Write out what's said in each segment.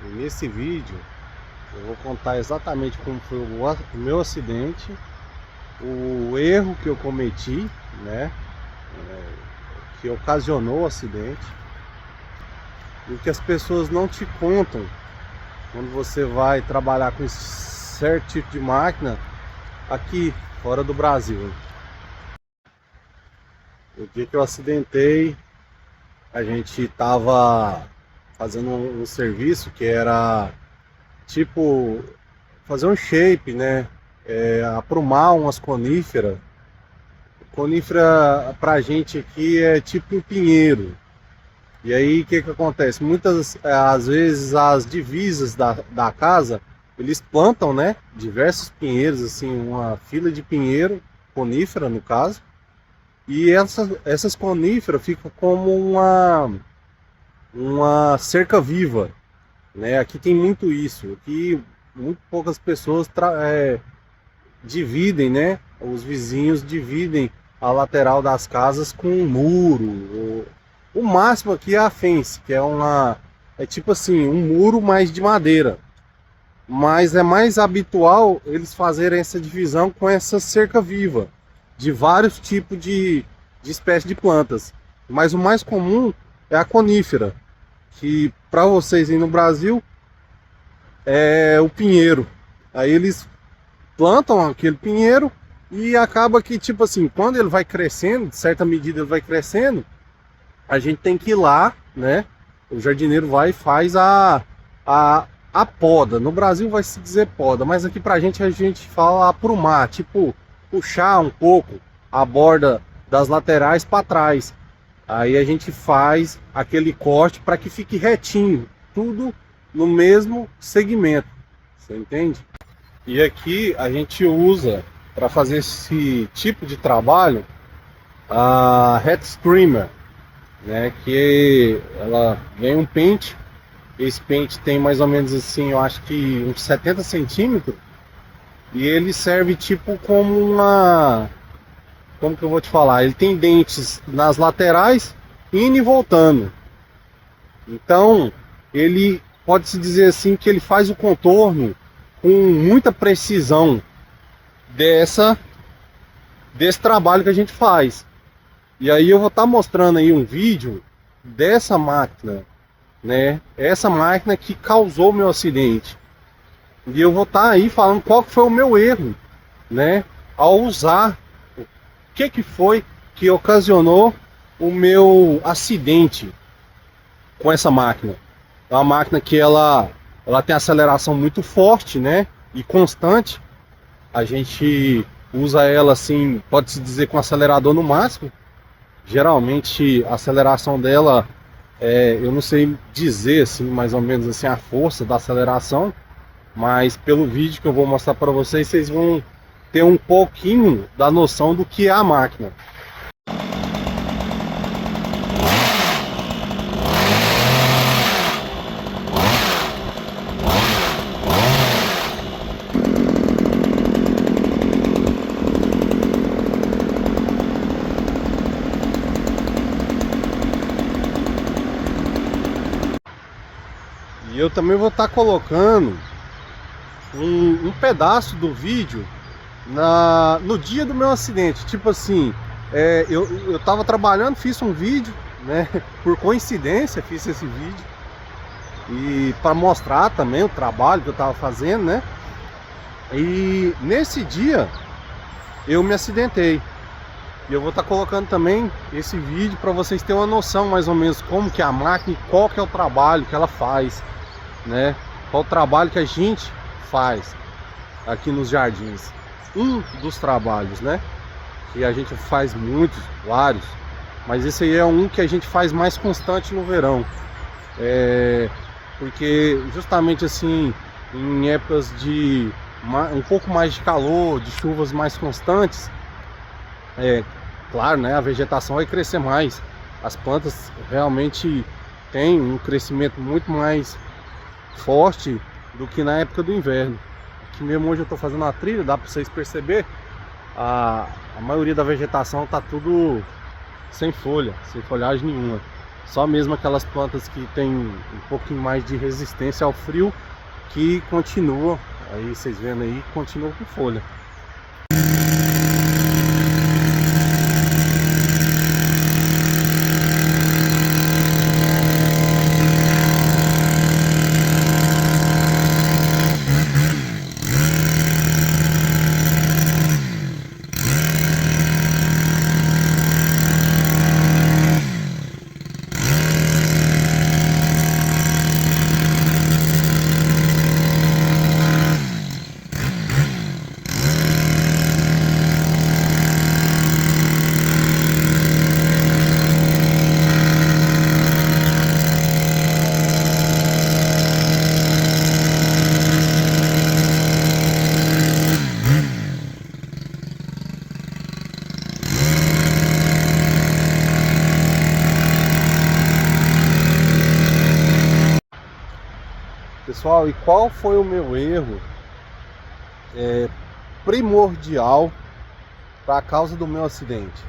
E nesse vídeo eu vou contar exatamente como foi o meu acidente, o erro que eu cometi, né, que ocasionou o acidente, e o que as pessoas não te contam quando você vai trabalhar com esse certo tipo de máquina aqui fora do Brasil. O dia que eu acidentei, a gente estava fazendo um serviço que era tipo fazer um shape, né? Aprumar umas coníferas. Conífera pra gente aqui é tipo um pinheiro. E aí o que que acontece? Muitas às vezes as divisas da casa eles plantam, né? Diversos pinheiros, assim, uma fila de pinheiro, conífera no caso. E essas coníferas ficam como uma cerca viva, né? Aqui tem muito isso. Aqui muito poucas pessoas dividem, né? Os vizinhos dividem a lateral das casas com um muro. O máximo aqui é a fence, que é tipo assim, um muro mais de madeira. Mas é mais habitual eles fazerem essa divisão com essa cerca viva de vários tipos de espécies de plantas. Mas o mais comum é a conífera, que para vocês aí no Brasil é o pinheiro. Aí eles plantam aquele pinheiro e acaba que, tipo assim, quando ele vai crescendo, de certa medida ele vai crescendo, a gente tem que ir lá, né? O jardineiro vai e faz a poda. No Brasil vai se dizer poda, mas aqui pra gente a gente fala aprumar, tipo puxar um pouco a borda das laterais para trás. Aí a gente faz aquele corte para que fique retinho, tudo no mesmo segmento. Você entende? E aqui a gente usa para fazer esse tipo de trabalho a head screamer, né? Que ela vem um pente. Esse pente tem mais ou menos assim, eu acho que uns 70 centímetros. E ele serve tipo como como que eu vou te falar? Ele tem dentes nas laterais, indo e voltando. Então, ele pode-se dizer assim que ele faz o contorno com muita precisão desse trabalho que a gente faz. E aí eu vou estar mostrando aí um vídeo dessa máquina, né? Essa máquina que causou o meu acidente. E eu vou estar aí falando qual foi o meu erro, né? Ao usar, o que foi que ocasionou o meu acidente com essa máquina. É uma máquina que ela tem aceleração muito forte, né? E constante. A gente usa ela assim, pode-se dizer com acelerador no máximo. Geralmente a aceleração dela, eu não sei dizer assim, mais ou menos assim a força da aceleração, mas pelo vídeo que eu vou mostrar para vocês, vocês vão ter um pouquinho da noção do que é a máquina. E eu também vou estar colocando um pedaço do vídeo no dia do meu acidente. Tipo assim, eu tava trabalhando, fiz um vídeo, né? Por coincidência fiz esse vídeo. E para mostrar também o trabalho que eu tava fazendo, né? E nesse dia eu me acidentei. E eu vou estar colocando também esse vídeo para vocês terem uma noção mais ou menos como que é a máquina e qual que é o trabalho que ela faz, né? Qual o trabalho que a gente faz aqui nos jardins. Um dos trabalhos, né? Que a gente faz muitos, vários, mas esse aí é um que a gente faz mais constante no verão. Porque justamente assim, em épocas de um pouco mais de calor, de chuvas mais constantes, claro, né? A vegetação vai crescer mais. As plantas realmente têm um crescimento muito mais forte do que na época do inverno. Aqui mesmo hoje eu estou fazendo uma trilha, dá para vocês perceber, a maioria da vegetação está tudo sem folha, sem folhagem nenhuma. Só mesmo aquelas plantas que tem um pouquinho mais de resistência ao frio que continuam, aí vocês vendo aí, continuam com folha. Pessoal, e qual foi o meu erro primordial para a causa do meu acidente?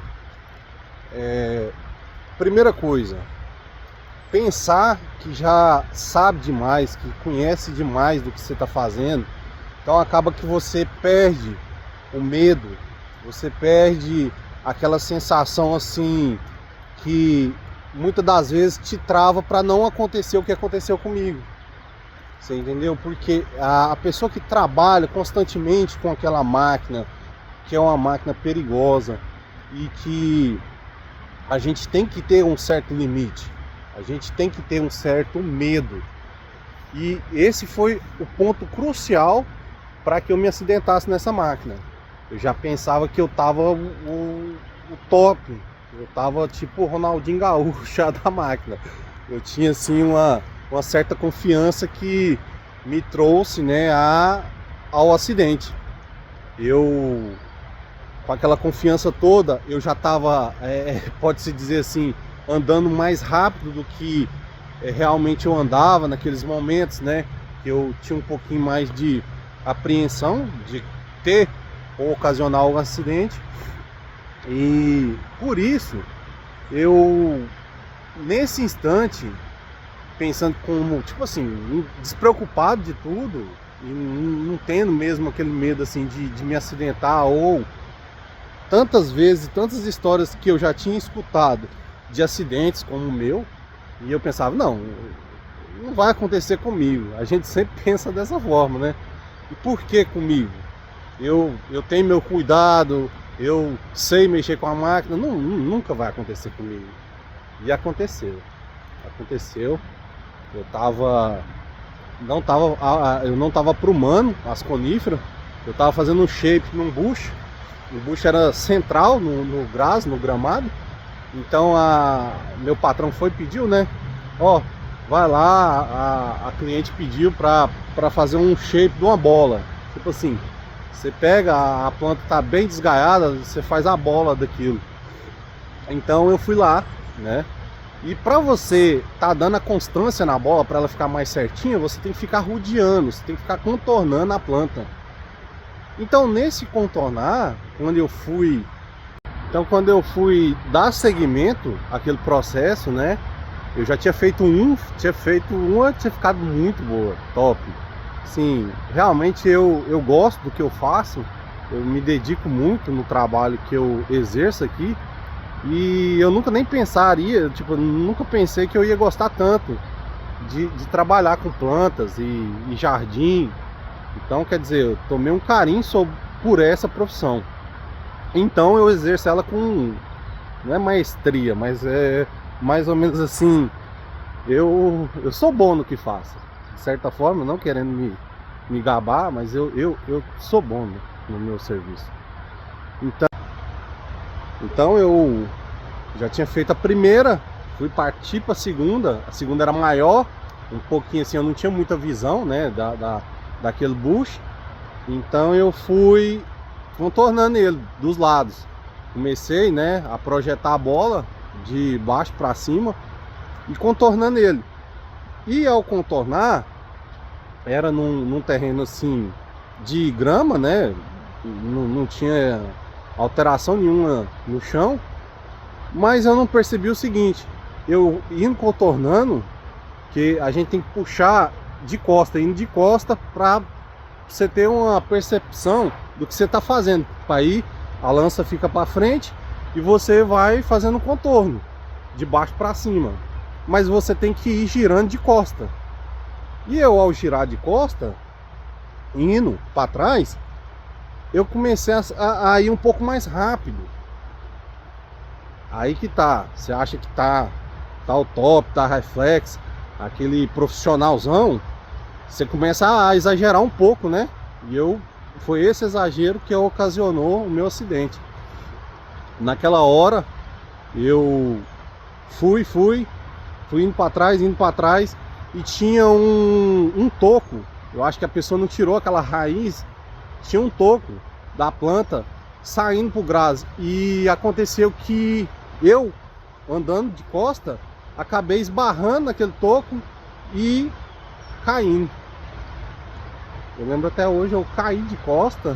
Primeira coisa, pensar que já sabe demais, que conhece demais do que você está fazendo, então acaba que você perde o medo, você perde aquela sensação assim que muitas das vezes te trava para não acontecer o que aconteceu comigo. Você entendeu? Porque a pessoa que trabalha constantemente com aquela máquina, que é uma máquina perigosa e que a gente tem que ter um certo limite, a gente tem que ter um certo medo. E esse foi o ponto crucial para que eu me acidentasse nessa máquina. Eu já pensava que eu tava o top, eu tava tipo o Ronaldinho Gaúcho da máquina. Eu tinha assim uma certa confiança que me trouxe, né, ao acidente. Eu, com aquela confiança toda, eu já estava, pode-se dizer assim, andando mais rápido do que realmente eu andava naqueles momentos, né? Eu tinha um pouquinho mais de apreensão de ter ou ocasionar um acidente. E por isso, eu, nesse instante, pensando como, tipo assim, despreocupado de tudo e não tendo mesmo aquele medo assim de me acidentar, ou tantas vezes, tantas histórias que eu já tinha escutado de acidentes como o meu, e eu pensava, não vai acontecer comigo. A gente sempre pensa dessa forma, né? E por que comigo? Eu tenho meu cuidado, eu sei mexer com a máquina, nunca vai acontecer comigo. E aconteceu. Eu não estava aprumando as coníferas, eu estava fazendo um shape num bucho. O bucho era central no gras, no gramado. Então meu patrão pediu, né? Ó, vai lá, a cliente pediu para fazer um shape de uma bola. Tipo assim, você pega, a planta tá bem desgaiada, você faz a bola daquilo. Então eu fui lá, né? E para você tá dando a constância na bola, para ela ficar mais certinha, você tem que ficar rodeando, você tem que ficar contornando a planta. Então nesse contornar, quando eu fui dar seguimento àquele processo, né? Eu já tinha feito tinha ficado muito boa, top. Sim, realmente eu gosto do que eu faço, eu me dedico muito no trabalho que eu exerço aqui. E eu nunca nem pensaria, tipo, nunca pensei que eu ia gostar tanto de trabalhar com plantas e jardim. Então, quer dizer, eu tomei um carinho por essa profissão. Então eu exerço ela com, não é maestria, mas é mais ou menos assim, eu sou bom no que faço. De certa forma, não querendo me gabar, mas eu sou bom no meu serviço. Então eu já tinha feito a primeira, fui partir para a segunda era maior, um pouquinho assim, eu não tinha muita visão, né, daquele bucho, então eu fui contornando ele dos lados. Comecei, né, a projetar a bola de baixo para cima e contornando ele. E ao contornar, era num terreno assim de grama, né, não tinha alteração nenhuma no chão, mas eu não percebi o seguinte: eu indo contornando, que a gente tem que puxar de costa, indo de costa, para você ter uma percepção do que você está fazendo. Para ir, a lança fica para frente e você vai fazendo contorno de baixo para cima, mas você tem que ir girando de costa. E eu, ao girar de costa, indo para trás, eu comecei a ir um pouco mais rápido. Aí que tá, você acha que tá o top, tá reflex, aquele profissionalzão, você começa a exagerar um pouco, né? E foi esse exagero que ocasionou o meu acidente. Naquela hora eu fui indo para trás e tinha um toco. Eu acho que a pessoa não tirou aquela raiz, tinha um toco da planta saindo pro graz, e aconteceu que eu, andando de costa, acabei esbarrando naquele toco e caindo. Eu lembro até hoje, eu caí de costa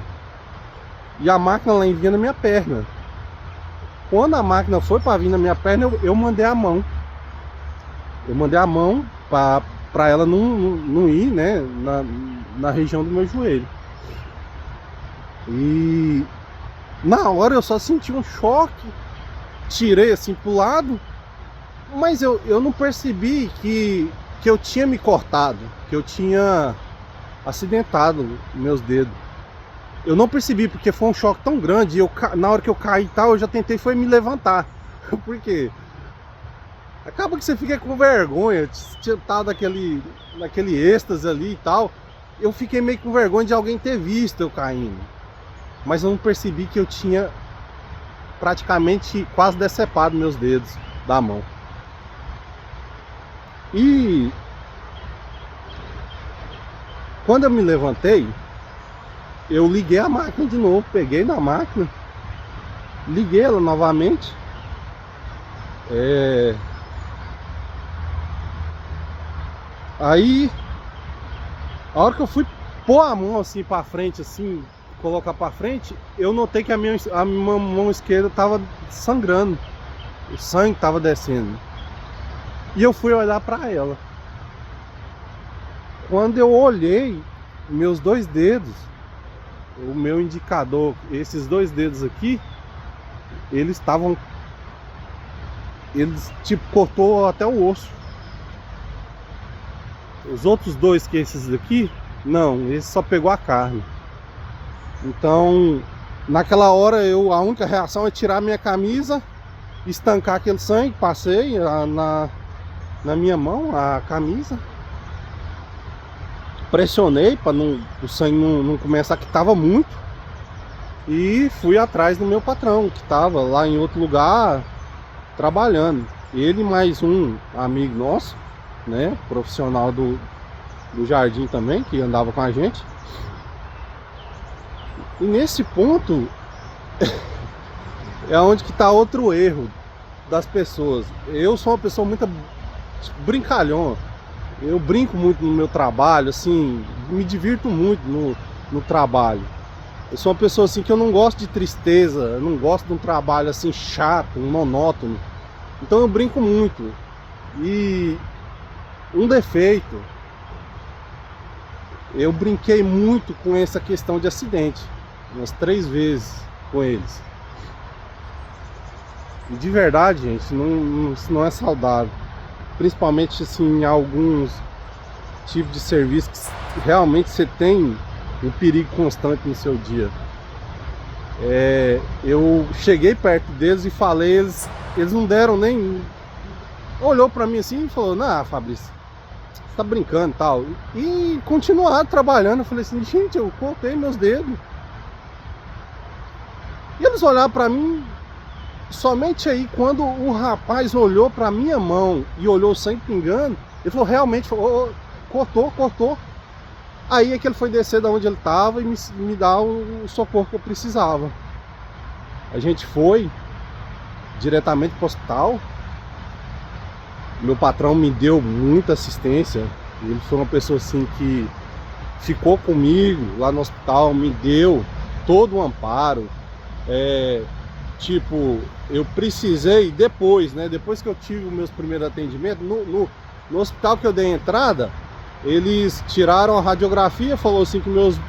e a máquina lá vinha na minha perna. Quando a máquina foi para vir na minha perna, eu mandei a mão. Eu mandei a mão para ela não ir, né, na região do meu joelho. E na hora eu só senti um choque, tirei assim pro lado, mas eu não percebi que eu tinha me cortado, que eu tinha acidentado meus dedos. Eu não percebi porque foi um choque tão grande, e na hora que eu caí e tal, eu já tentei foi me levantar. Por quê? Acaba que você fica com vergonha, tá naquele êxtase ali e tal. Eu fiquei meio com vergonha de alguém ter visto eu caindo, mas eu não percebi que eu tinha praticamente quase decepado meus dedos da mão. E quando eu me levantei, eu liguei a máquina de novo, peguei na máquina, liguei ela novamente. Aí, a hora que eu fui pôr a mão assim pra frente, assim, colocar pra frente, eu notei que a minha mão esquerda tava sangrando, o sangue tava descendo. E eu fui olhar pra ela. Quando eu olhei, meus dois dedos, o meu indicador, esses dois dedos aqui, eles tipo cortou até o osso. Os outros dois, que esses daqui, não, esse só pegou a carne. Então, naquela hora, a única reação é tirar minha camisa, estancar aquele sangue. Passei na minha mão a camisa, pressionei para o sangue não começar, que estava muito, e fui atrás do meu patrão, que estava lá em outro lugar trabalhando. Ele mais um amigo nosso, né, profissional do jardim também, que andava com a gente. E nesse ponto é onde que está outro erro das pessoas. Eu sou uma pessoa muito brincalhona, eu brinco muito no meu trabalho, assim, me divirto muito no trabalho. Eu sou uma pessoa assim que eu não gosto de tristeza, eu não gosto de um trabalho assim chato, monótono. Então eu brinco muito. E um defeito, eu brinquei muito com essa questão de acidente, umas 3 vezes com eles. E de verdade, gente, isso não é saudável. Principalmente assim, em alguns tipos de serviço que realmente você tem um perigo constante no seu dia. Eu cheguei perto deles e falei, eles não deram nem... Olhou pra mim assim e falou: "Não, Fabrício, você tá brincando e tal." E continuaram trabalhando. Eu falei assim: gente, eu cortei meus dedos. E eles olharam pra mim. Somente aí, quando o rapaz olhou pra minha mão e olhou o sangue pingando, ele falou: realmente, cortou. Aí é que ele foi descer da onde ele estava e me dar o socorro que eu precisava. A gente foi diretamente para o hospital. Meu patrão me deu muita assistência. Ele foi uma pessoa assim que ficou comigo lá no hospital, me deu todo o amparo. tipo, eu precisei depois, né? Depois que eu tive os meus primeiros atendimentos, no hospital que eu dei entrada, eles tiraram a radiografia, falou assim que meus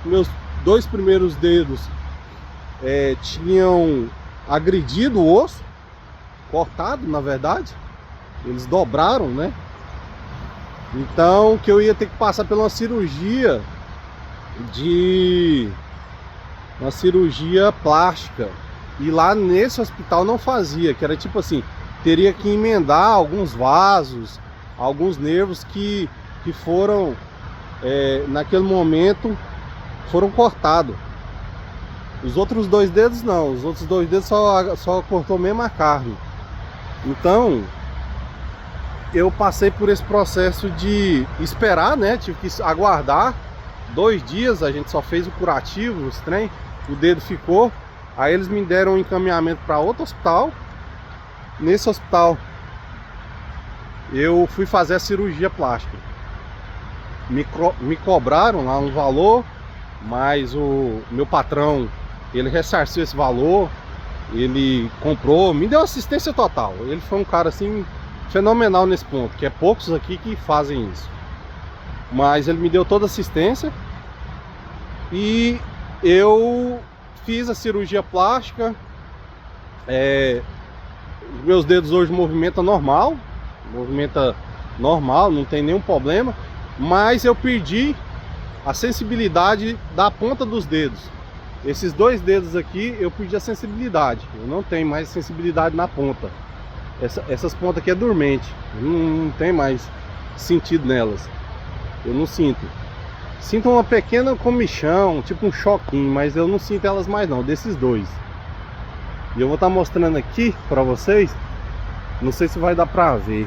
dois primeiros dedos tinham agredido o osso, cortado, na verdade. Eles dobraram, né? Então, que eu ia ter que passar por uma cirurgia plástica. E lá nesse hospital não fazia, que era tipo assim, teria que emendar alguns vasos, alguns nervos que foram, naquele momento, foram cortados. Os outros dois dedos não, os outros dois dedos só cortou mesmo a carne. Então, eu passei por esse processo de esperar, né? Tive que aguardar 2 dias, a gente só fez o curativo, os trem, o dedo ficou. Aí eles me deram um encaminhamento para outro hospital. Nesse hospital eu fui fazer a cirurgia plástica. Me cobraram lá um valor, mas o meu patrão, ele ressarciu esse valor, ele comprou, me deu assistência total. Ele foi um cara assim fenomenal nesse ponto, que é poucos aqui que fazem isso. Mas ele me deu toda a assistência e eu fiz a cirurgia plástica. Meus dedos hoje movimentam normal, não tem nenhum problema, mas eu perdi a sensibilidade da ponta dos dedos. Esses 2 dedos aqui eu perdi a sensibilidade, eu não tenho mais sensibilidade na ponta. Essas pontas aqui é dormente, não tem mais sentido nelas, eu não sinto. Sinto uma pequena comichão, tipo um choquinho, mas eu não sinto elas mais não, desses 2. E eu vou estar mostrando aqui pra vocês, não sei se vai dar pra ver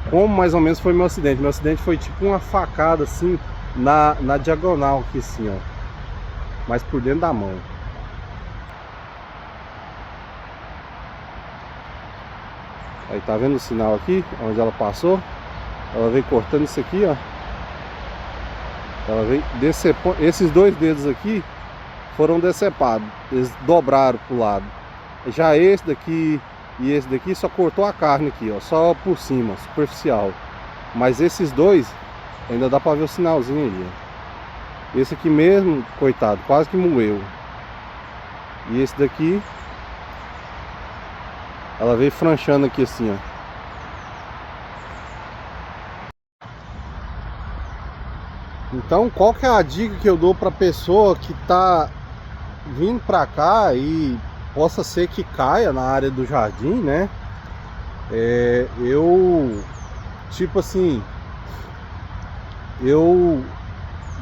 como mais ou menos foi meu acidente. Meu acidente foi tipo uma facada assim, na diagonal aqui assim, ó, mas por dentro da mão. Aí tá vendo o sinal aqui, onde ela passou? Ela veio cortando isso aqui, ó. Ela veio decepando. Esses 2 dedos aqui foram decepados, eles dobraram pro lado. Já esse daqui e esse daqui só cortou a carne aqui, ó, só por cima, superficial. Mas esses 2 ainda dá pra ver o sinalzinho aí, ó. Esse aqui mesmo, coitado, quase que moeu. E esse daqui, ela veio franchando aqui assim, ó. Então, qual que é a dica que eu dou pra pessoa que tá vindo pra cá e possa ser que caia na área do jardim, né? Tipo assim, eu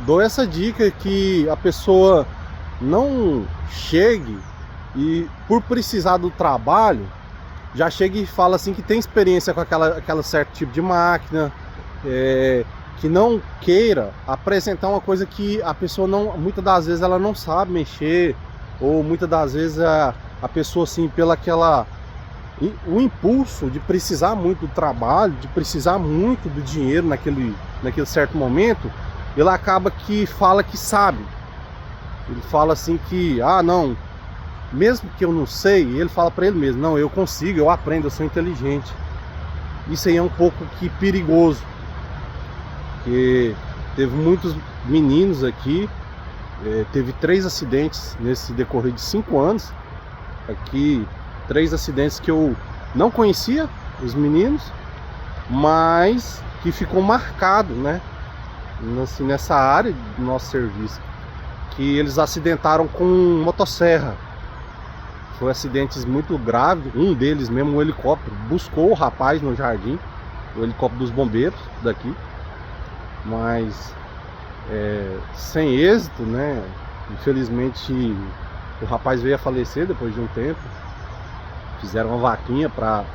dou essa dica que a pessoa não chegue e, por precisar do trabalho, já chega e fala assim que tem experiência com aquela certo tipo de máquina, que não queira apresentar uma coisa que a pessoa não, muitas das vezes ela não sabe mexer, ou muitas das vezes a pessoa assim, o impulso de precisar muito do trabalho, de precisar muito do dinheiro naquele certo momento, ele acaba que fala que sabe. Ele fala assim que, não, mesmo que eu não sei, ele fala para ele mesmo, não, eu consigo, eu aprendo, eu sou inteligente. Isso aí é um pouco que perigoso, porque teve muitos meninos aqui, teve 3 acidentes nesse decorrer de 5 anos aqui, 3 acidentes que eu não conhecia os meninos, mas que ficou marcado, né, assim, nessa área do nosso serviço, que eles acidentaram com motosserra. Foi acidentes muito graves. Um deles mesmo, um helicóptero buscou o rapaz no jardim, o helicóptero dos bombeiros daqui, mas sem êxito, né? Infelizmente o rapaz veio a falecer depois de um tempo. Fizeram uma vaquinha para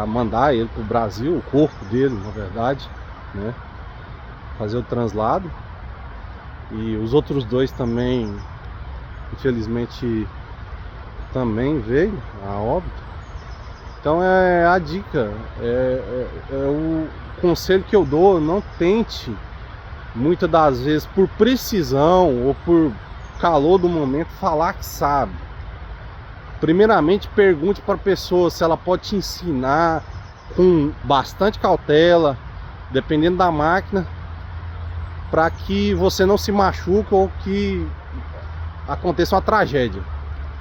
mandar ele para o Brasil, o corpo dele, na verdade, né? Fazer o translado. E os outros 2 também, infelizmente, também veio a óbito. Então a dica, o conselho que eu dou: não tente, muitas das vezes, por precisão ou por calor do momento, falar que sabe. primeiramente pergunte para a pessoa se ela pode te ensinar com bastante cautela, dependendo da máquina, para que você não se machuque ou que aconteça uma tragédia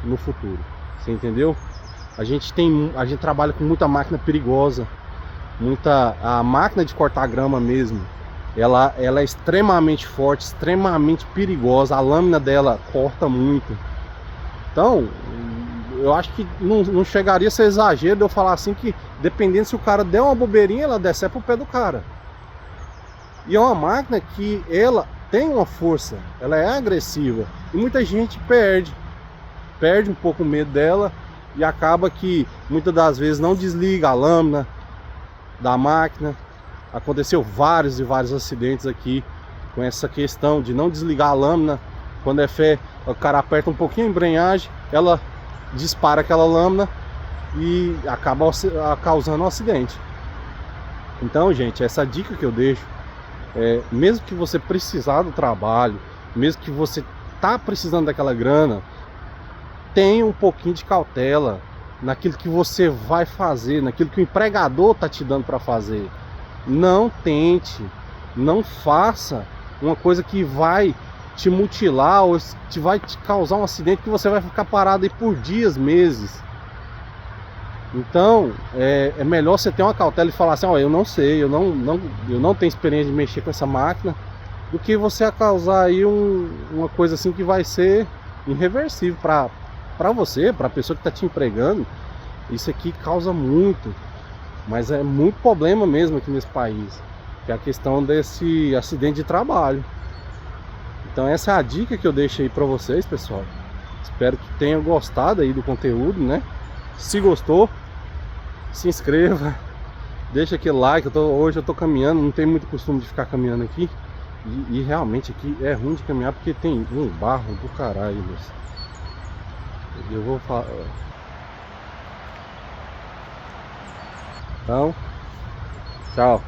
no futuro. Você entendeu? A gente trabalha com muita máquina perigosa, a máquina de cortar grama mesmo. Ela é extremamente forte, extremamente perigosa. A lâmina dela corta muito. Então, eu acho que não chegaria a ser exagero de eu falar assim que, dependendo se o cara der uma bobeirinha, ela decepa o pé do cara. E é uma máquina que ela tem uma força, ela é agressiva. E muita gente perde um pouco o medo dela e acaba que muitas das vezes não desliga a lâmina da máquina. Aconteceu vários e vários acidentes aqui com essa questão de não desligar a lâmina. Quando é fé, o cara aperta um pouquinho a embreagem, ela dispara aquela lâmina e acaba causando um acidente. Então, gente, essa dica que eu deixo mesmo que você precisar do trabalho, mesmo que você tá precisando daquela grana, tenha um pouquinho de cautela naquilo que você vai fazer, naquilo que o empregador tá te dando para fazer. Não tente, não faça uma coisa que vai te mutilar ou vai te causar um acidente que você vai ficar parado aí por dias, meses. Então, é melhor você ter uma cautela e falar assim, ó, eu não sei, eu não tenho experiência de mexer com essa máquina, do que você causar aí uma coisa assim que vai ser irreversível para você, para a pessoa que está te empregando. Isso aqui causa muito, mas é muito problema mesmo aqui nesse país, que é a questão desse acidente de trabalho. Então essa é a dica que eu deixo aí para vocês, pessoal. Espero que tenham gostado aí do conteúdo, né? Se gostou, se inscreva, deixa aquele like. Hoje eu tô caminhando, não tenho muito costume de ficar caminhando aqui. E realmente aqui é ruim de caminhar porque tem um barro do caralho, moço. Eu vou falar. Então, tchau.